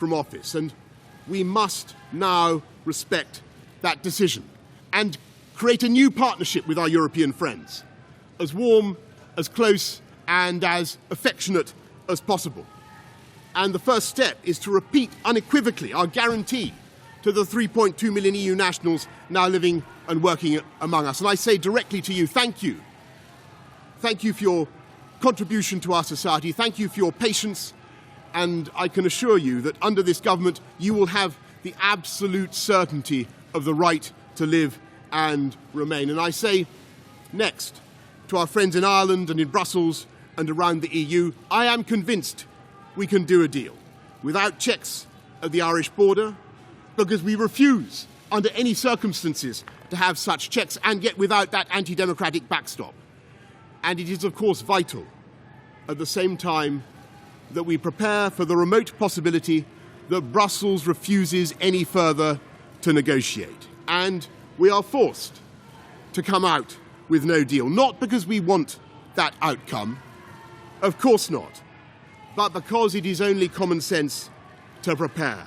from office, and we must now respect that decision and create a new partnership with our European friends, as warm, as close and as affectionate as possible. And the first step is to repeat unequivocally our guarantee to the 3.2 million EU nationals now living and working among us. And I say directly to you, thank you. Thank you for your contribution to our society. Thank you for your patience. And I can assure you that under this government, you will have the absolute certainty of the right to live and remain. And I say next to our friends in Ireland and in Brussels and around the EU, I am convinced we can do a deal without checks at the Irish border, because we refuse under any circumstances to have such checks, and yet without that anti-democratic backstop. And it is, of course, vital at the same time that we prepare for the remote possibility that Brussels refuses any further to negotiate. And we are forced to come out with no deal, not because we want that outcome, of course not, but because it is only common sense to prepare.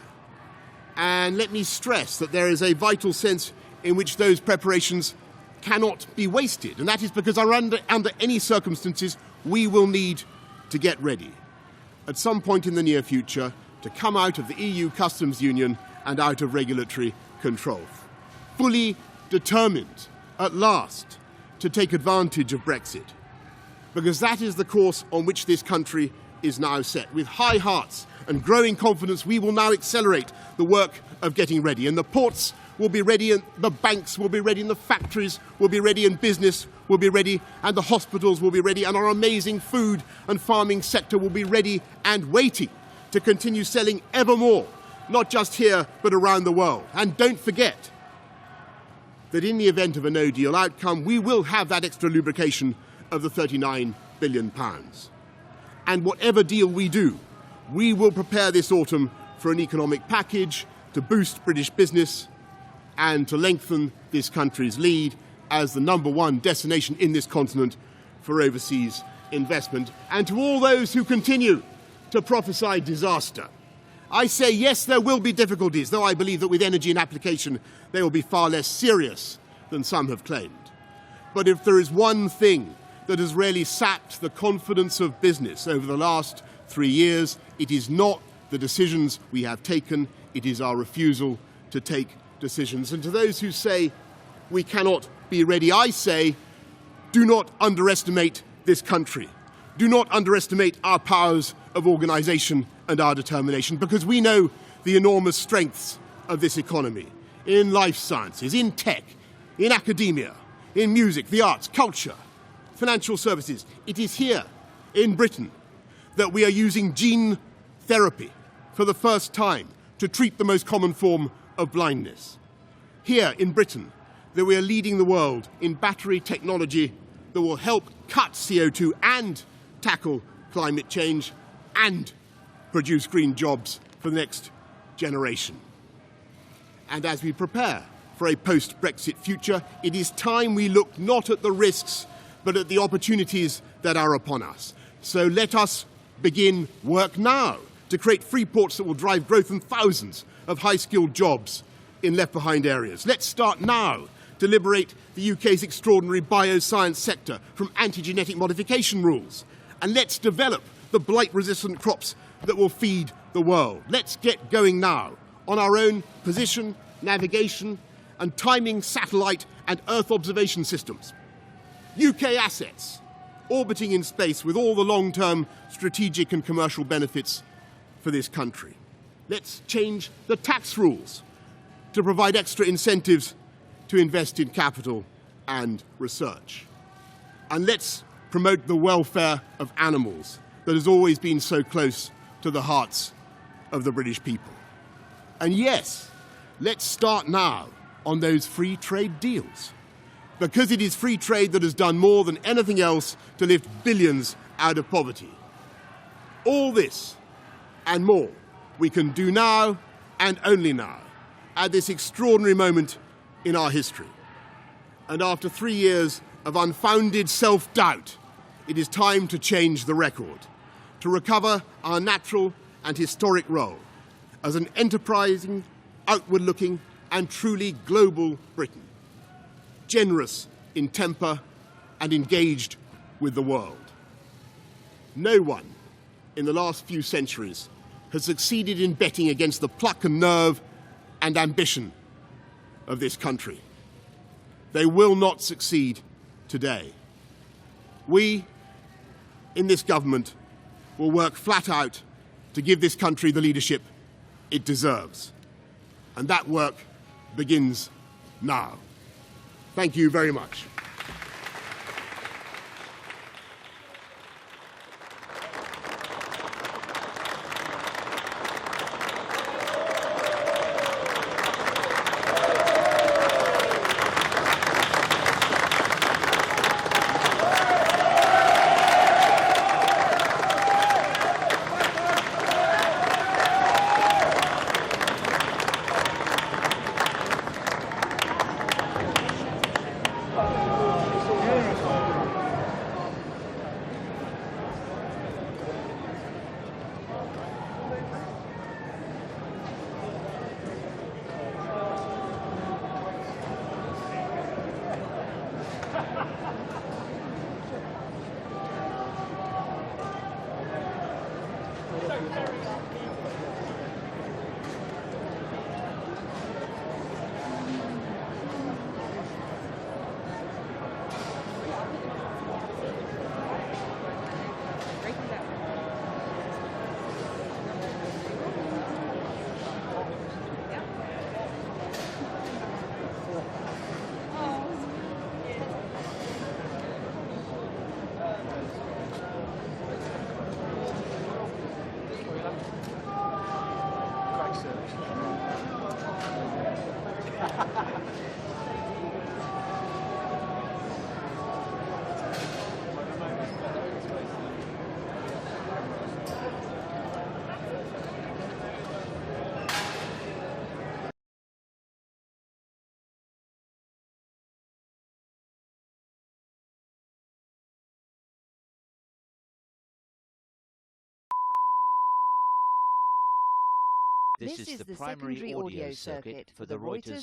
And let me stress that there is a vital sense in which those preparations cannot be wasted, and that is because under any circumstances we will need to get ready at some point in the near future to come out of the EU customs union and out of regulatory control, fully determined at last to take advantage of Brexit, because that is the course on which this country is now set. With high hearts and growing confidence, we will now accelerate the work of getting ready, and the ports will be ready, and the banks will be ready, and the factories will be ready, and business will be ready, and the hospitals will be ready, and our amazing food and farming sector will be ready and waiting to continue selling ever more, not just here but around the world. And don't forget that in the event of a no-deal outcome, we will have that extra lubrication of the £39 billion. And whatever deal we do, we will prepare this autumn for an economic package to boost British business and to lengthen this country's lead as the #1 destination in this continent for overseas investment. And to all those who continue to prophesy disaster, I say yes, there will be difficulties, though I believe that with energy and application they will be far less serious than some have claimed. But if there is one thing that has really sapped the confidence of business over the last 3 years, it is not the decisions we have taken, it is our refusal to take decisions. And to those who say we cannot be ready, I say, do not underestimate this country. Do not underestimate our powers of organisation and our determination, because we know the enormous strengths of this economy in life sciences, in tech, in academia, in music, the arts, culture, financial services. It is here in Britain that we are using gene therapy for the first time to treat the most common form of blindness. Here in Britain that we are leading the world in battery technology that will help cut CO2 and tackle climate change and produce green jobs for the next generation. And as we prepare for a post-Brexit future, it is time we look not at the risks but at the opportunities that are upon us. So let us begin work now to create free ports that will drive growth and thousands of high-skilled jobs in left-behind areas. Let's start now to liberate the UK's extraordinary bioscience sector from anti-genetic modification rules. And let's develop the blight-resistant crops that will feed the world. Let's get going now on our own position, navigation and timing satellite and Earth observation systems. UK assets orbiting in space with all the long-term strategic and commercial benefits for this country. Let's change the tax rules to provide extra incentives to invest in capital and research. And let's promote the welfare of animals that has always been so close to the hearts of the British people. And yes, let's start now on those free trade deals, because it is free trade that has done more than anything else to lift billions out of poverty. All this and more we can do now and only now, at this extraordinary moment in our history. And after 3 years of unfounded self-doubt, it is time to change the record, to recover our natural and historic role as an enterprising, outward-looking and truly global Britain, generous in temper and engaged with the world. No one in the last few centuries has succeeded in betting against the pluck and nerve and ambition of this country. They will not succeed today. We, in this government, will work flat out to give this country the leadership it deserves. And that work begins now. Thank you very much. This is the primary audio circuit for the Reuters